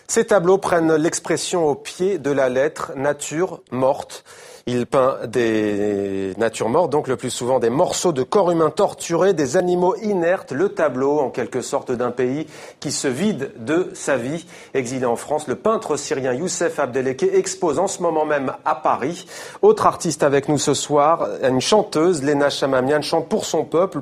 Ces tableaux prennent l'expression au pied de la lettre, nature morte. Il peint des natures mortes, donc le plus souvent des morceaux de corps humains torturés, des animaux inertes. Le tableau, en quelque sorte, d'un pays qui se vide de sa vie. Exilé en France, le peintre syrien Youssef Abdeleke expose en ce moment même à Paris. Autre artiste avec nous ce soir, une chanteuse, Lena Chamamian, chante pour son peuple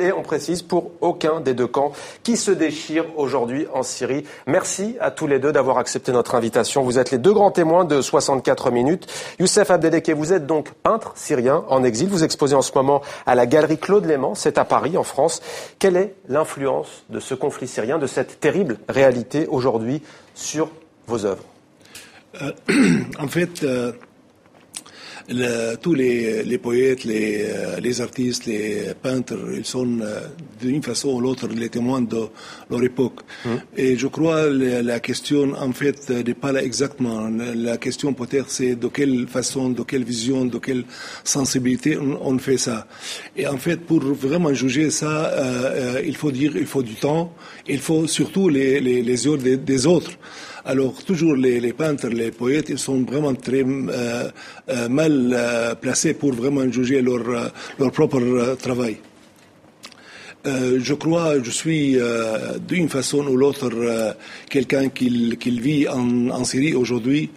et on précise pour aucun des deux camps qui se déchirent aujourd'hui en Syrie. Merci à tous les deux d'avoir accepté notre invitation. Vous êtes les deux grands témoins de 64 minutes. Youssef Abdeleke, vous êtes donc peintre syrien en exil. Vous exposez en ce moment à la galerie Claude Léman, c'est à Paris, en France. Quelle est l'influence de ce conflit syrien, de cette terrible réalité aujourd'hui sur vos œuvres? En fait, tous les poètes, les artistes, les peintres, ils sont d'une façon ou l'autre les témoins de leur époque. Et je crois la question, en fait, n'est pas là exactement. La question peut-être c'est de quelle façon, de quelle vision, de quelle sensibilité on fait ça. Et en fait, pour vraiment juger ça, il faut du temps, il faut surtout les yeux des autres. Alors, toujours les peintres, les poètes, ils sont vraiment très mal placés pour vraiment juger leur propre travail. Je suis d'une façon ou l'autre quelqu'un qui vit en Syrie aujourd'hui,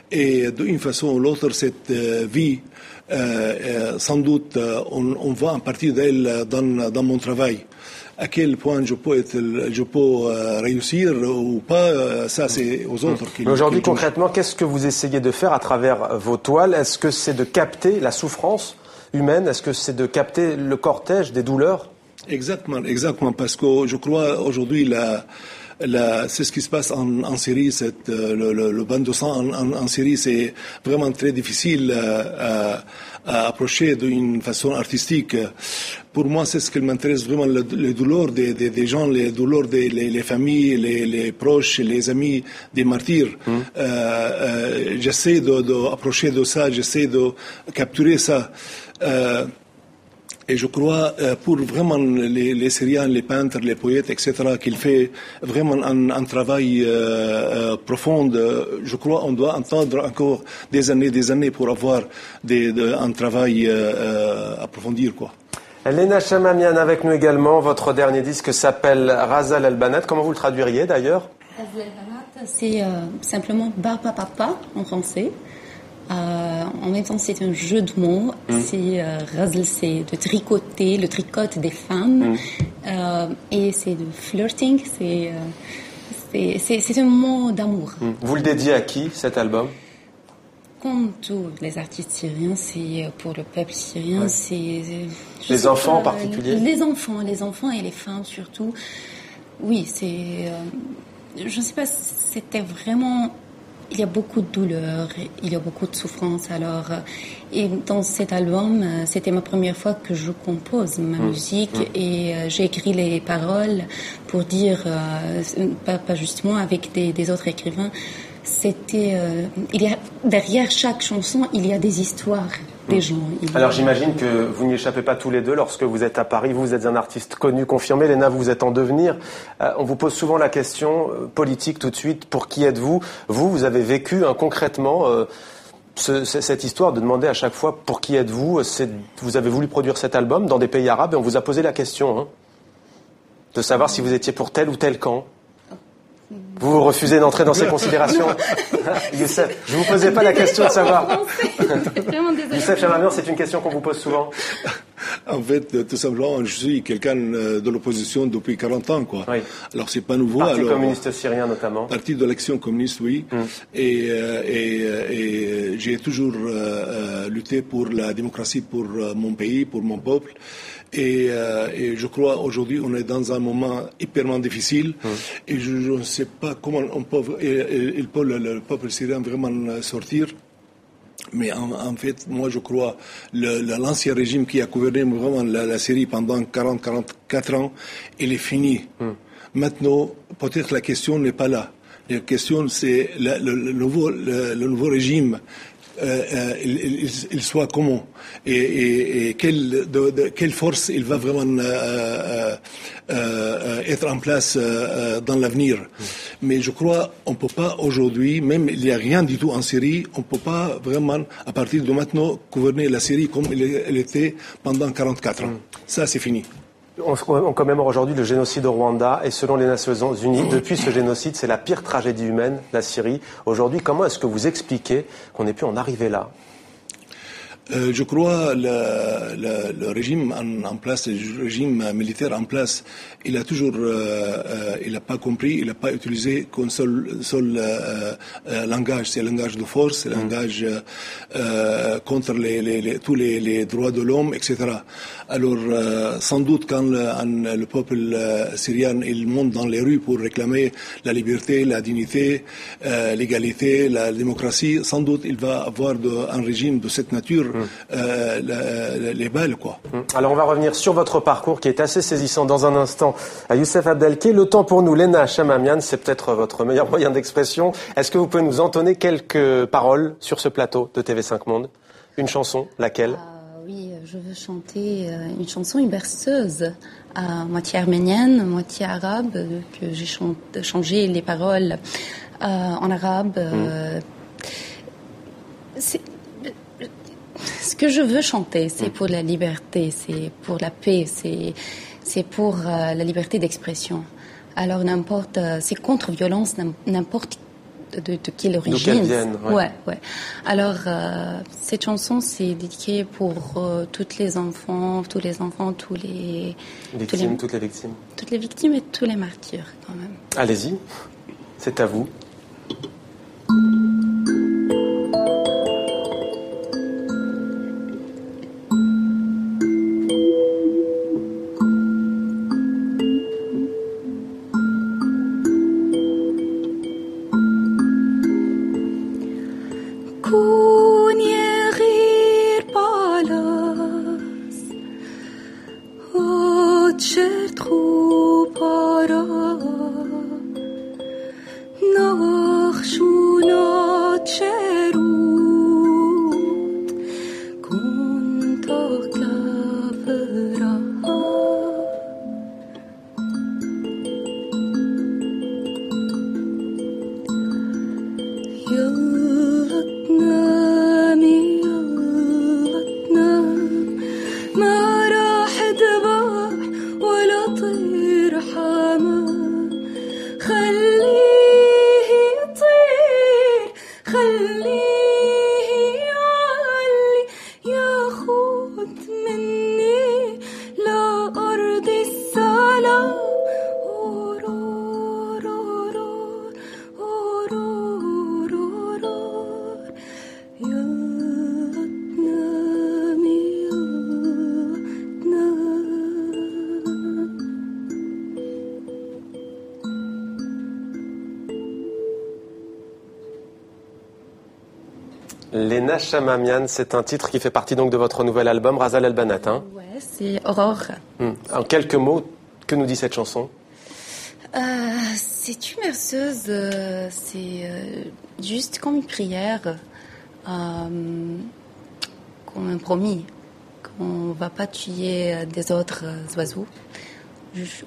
et d'une façon ou l'autre, cette vie, sans doute, on voit en partie d'elle dans mon travail. À quel point je peux réussir ou pas, ça c'est aux autres qui. Mais aujourd'hui, concrètement, qu'est-ce que vous essayez de faire à travers vos toiles? Est-ce que c'est de capter la souffrance humaine? Est-ce que c'est de capter le cortège des douleurs? Exactement, parce que je crois aujourd'hui c'est ce qui se passe en Syrie, le bain de sang en Syrie, c'est vraiment très difficile à approcher d'une façon artistique. Pour moi, c'est ce qui m'intéresse vraiment, les douleurs des gens, les douleurs des familles, les proches, les amis des martyrs. J'essaie d'approcher de ça, j'essaie de capturer ça. Et je crois, pour vraiment les Syriens, les peintres, les poètes, etc., qu'il fait vraiment un travail profond, je crois on doit attendre encore des années pour avoir un travail approfondi, quoi. Lena Chamamian avec nous également. Votre dernier disque s'appelle Razal El-Banat. Comment vous le traduiriez d'ailleurs? Razal El-Banat, c'est simplement Baba Papa en français. En même temps, c'est un jeu de mots. C'est Razal, c'est de tricoter, le tricote des femmes. Et c'est de flirting. C'est un mot d'amour. Vous le dédiez à qui, cet album? Comme tous les artistes syriens, c'est pour le peuple syrien. Ouais. C'est les enfants en particulier. Les enfants et les femmes surtout. Oui, c'est. Je ne sais pas. C'était vraiment. Il y a beaucoup de douleur, il y a beaucoup de souffrance. Alors, et dans cet album, c'était ma première fois que je compose ma musique et j'ai écrit les paroles pour dire, pas justement avec des autres écrivains. C'était, derrière chaque chanson, il y a des histoires des gens. Alors j'imagine que vous n'y échappez pas tous les deux lorsque vous êtes à Paris. Vous êtes un artiste connu, confirmé. Lena, vous êtes en devenir. On vous pose souvent la question politique tout de suite. Pour qui êtes-vous? Vous avez vécu concrètement cette histoire de demander à chaque fois pour qui êtes-vous. Vous avez voulu produire cet album dans des pays arabes et on vous a posé la question de savoir si vous étiez pour tel ou tel camp. Vous refusez d'entrer dans ces considérations. Youssef, je ne vous posais pas la question de savoir. Youssef Chamamian, c'est une question qu'on vous pose souvent. En fait, tout simplement, je suis quelqu'un de l'opposition depuis 40 ans, quoi. Oui. Alors, c'est pas nouveau. Parti communiste syrien, notamment. Parti de l'Action communiste, oui. Et j'ai toujours lutté pour la démocratie, pour mon pays, pour mon peuple. Et je crois aujourd'hui on est dans un moment hyperment difficile et je ne sais pas comment le peuple syrien vraiment sortir. Mais en fait, moi je crois l'ancien régime qui a gouverné vraiment la Syrie pendant 44 ans, il est fini. Maintenant, peut-être la question n'est pas là. La question c'est le nouveau régime. il soit comment et quelle force il va vraiment être en place dans l'avenir. Mais je crois on peut pas aujourd'hui, même il n'y a rien du tout en Syrie, on peut pas vraiment à partir de maintenant gouverner la Syrie comme elle était pendant 44 ans. Ça c'est fini. On commémore aujourd'hui le génocide au Rwanda et selon les Nations Unies, depuis ce génocide, c'est la pire tragédie humaine, la Syrie. Aujourd'hui, comment est-ce que vous expliquez qu'on ait pu en arriver là ? Je crois le régime en place, le régime militaire en place, il a toujours, il n'a pas compris, il n'a pas utilisé qu'un seul langage, c'est le langage de force, c'est le langage contre tous les droits de l'homme, etc. Alors, sans doute, quand le peuple syrien il monte dans les rues pour réclamer la liberté, la dignité, l'égalité, la démocratie, sans doute il va avoir un régime de cette nature. Les balles, quoi. Alors on va revenir sur votre parcours qui est assez saisissant dans un instant. Youssef Abdelke, le temps pour nous, Lena Chamamian, c'est peut-être votre meilleur moyen d'expression. Est-ce que vous pouvez nous entonner quelques paroles sur ce plateau de TV5 Monde ? Une chanson, laquelle ? Oui, je veux chanter une chanson, une berceuse, moitié arménienne, moitié arabe, que j'ai changé les paroles en arabe. Ce que je veux chanter, c'est pour la liberté, c'est pour la paix, c'est pour la liberté d'expression. Alors c'est contre violence, n'importe de quelle origine. D'où qu'elle vienne, ouais. Alors cette chanson, c'est dédiée pour tous les enfants, toutes les victimes. Toutes les victimes et tous les martyrs, quand même. Allez-y, c'est à vous. Lena Chamamian, c'est un titre qui fait partie donc de votre nouvel album, Razal El Banat. Hein. Ouais, c'est Aurore. En quelques mots, que nous dit cette chanson ? C'est une berceuse, c'est juste comme une prière, comme un promis, qu'on ne va pas tuer des autres oiseaux.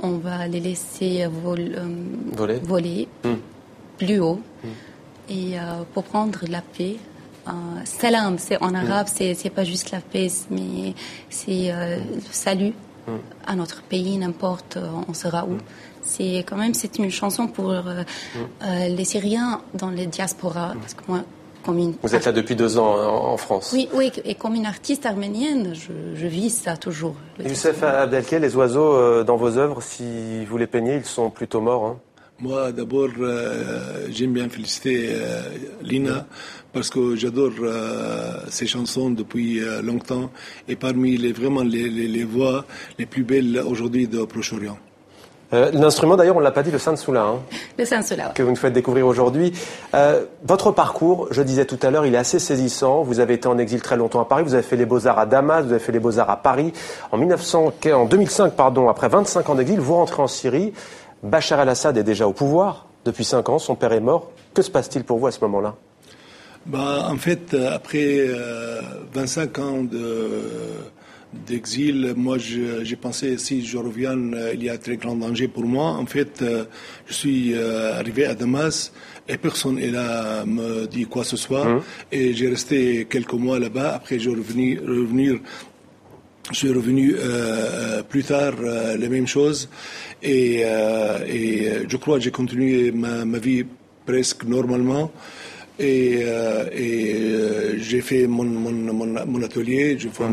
On va les laisser voler plus haut et pour prendre la paix. Salam, c'est en arabe, c'est pas juste la paix, mais c'est le salut à notre pays, n'importe on sera où. C'est une chanson pour les Syriens dans les diasporas, parce que moi, vous êtes là depuis 2 ans en France. Oui, et comme une artiste arménienne, je vis ça toujours. Youssef Abdelke, les oiseaux dans vos œuvres, si vous les peignez, ils sont plutôt morts. Hein. Moi, d'abord, j'aime bien féliciter Lina parce que j'adore ses chansons depuis longtemps et parmi les voix les plus belles aujourd'hui de Proche-Orient. L'instrument, d'ailleurs, on ne l'a pas dit, le sansula. Hein, le sansula, ouais. Que vous nous faites découvrir aujourd'hui. Votre parcours, je disais tout à l'heure, il est assez saisissant. Vous avez été en exil très longtemps à Paris. Vous avez fait les Beaux-Arts à Damas, vous avez fait les Beaux-Arts à Paris. En 2005, après 25 ans d'exil, vous rentrez en Syrie. Bachar el-Assad est déjà au pouvoir depuis 5 ans. Son père est mort. Que se passe-t-il pour vous à ce moment-là ? En fait, après 25 ans d'exil, moi j'ai pensé si je reviens, il y a très grand danger pour moi. En fait, je suis arrivé à Damas et personne n'est là me dit quoi que ce soit. Et j'ai resté quelques mois là-bas. Après, je suis revenu plus tard, les mêmes choses. Et je crois que j'ai continué ma vie presque normalement. Et j'ai fait mon atelier, j'ai fait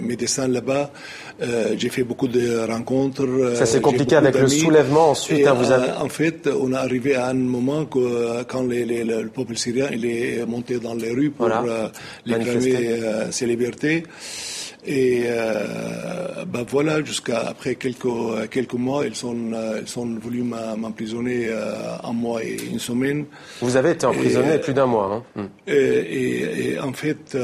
mes dessins là-bas. J'ai fait beaucoup de rencontres. Ça s'est compliqué avec le soulèvement ensuite. Et, en fait, on est arrivé à un moment quand le peuple syrien il est monté dans les rues pour réclamer ses libertés. Et voilà, jusqu'à après quelques mois, ils sont voulu m'emprisonner un mois et une semaine. Vous avez été emprisonné plus d'un mois. Hein. Et en fait,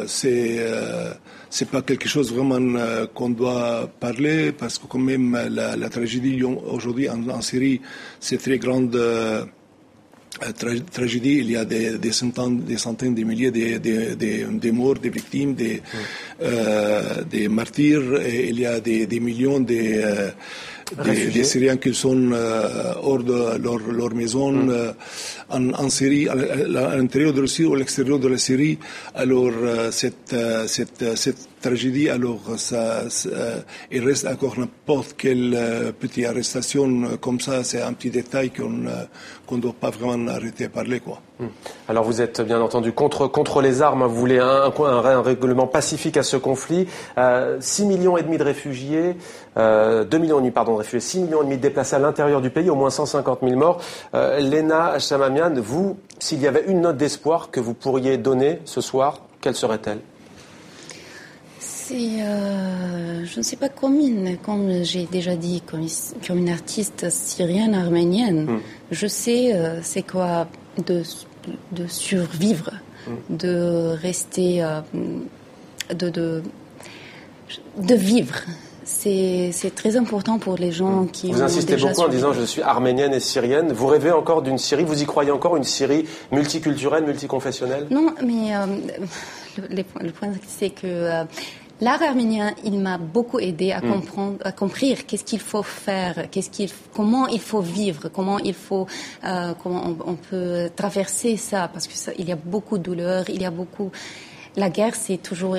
c'est pas quelque chose vraiment qu'on doit parler parce que quand même la tragédie aujourd'hui en Syrie, c'est très grande. Tragédie, il y a des centaines de milliers de morts, des victimes, des martyrs, et il y a des millions des Syriens qui sont hors de leur maison en Syrie, à l'intérieur de la Syrie ou à l'extérieur de la Syrie. Alors cette tragédie, alors il reste encore n'importe quelle petite arrestation comme ça, c'est un petit détail qu'on ne doit pas vraiment arrêter de parler, quoi. Alors vous êtes bien entendu contre les armes, vous voulez un règlement pacifique à ce conflit. 6,5 millions de réfugiés, 2,5 millions de réfugiés, 6,5 millions de déplacés à l'intérieur du pays, au moins 150 000 morts. Lena Shamamian, vous, s'il y avait une note d'espoir que vous pourriez donner ce soir, quelle serait-elle ? Je ne sais pas comme j'ai déjà dit, comme une artiste syrienne arménienne, je sais c'est quoi de survivre, de rester, de vivre. C'est très important pour les gens qui Vous insistez beaucoup en disant je suis arménienne et syrienne. Vous rêvez encore d'une Syrie, vous y croyez encore, une Syrie multiculturelle, multiconfessionnelle ? Non, mais le point c'est que l'art arménien, il m'a beaucoup aidé à comprendre, à comprendre qu'est-ce qu'il faut faire, comment il faut vivre, comment on peut traverser ça, parce que il y a beaucoup de douleurs, la guerre, c'est toujours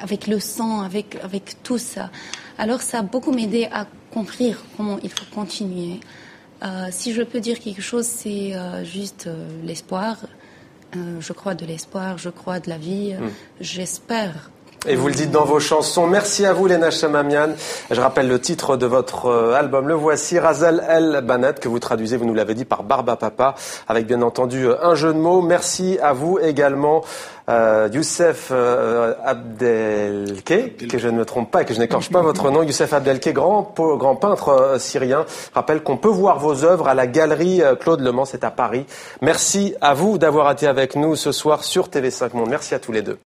avec le sang, avec tout ça. Alors ça a beaucoup m'aidé à comprendre comment il faut continuer. Si je peux dire quelque chose, c'est juste l'espoir. Je crois de l'espoir, je crois de la vie, j'espère. Et vous le dites dans vos chansons. Merci à vous, Lena Shamamian. Je rappelle le titre de votre album. Le voici, Razal El Banat, que vous traduisez, vous nous l'avez dit, par Barba Papa, avec bien entendu un jeu de mots. Merci à vous également, Youssef Abdelke, que je ne me trompe pas et que je n'écorche pas votre nom. Youssef Abdelke, grand peintre syrien. Je rappelle qu'on peut voir vos œuvres à la galerie Claude Lemans, c'est à Paris. Merci à vous d'avoir été avec nous ce soir sur TV5 Monde. Merci à tous les deux.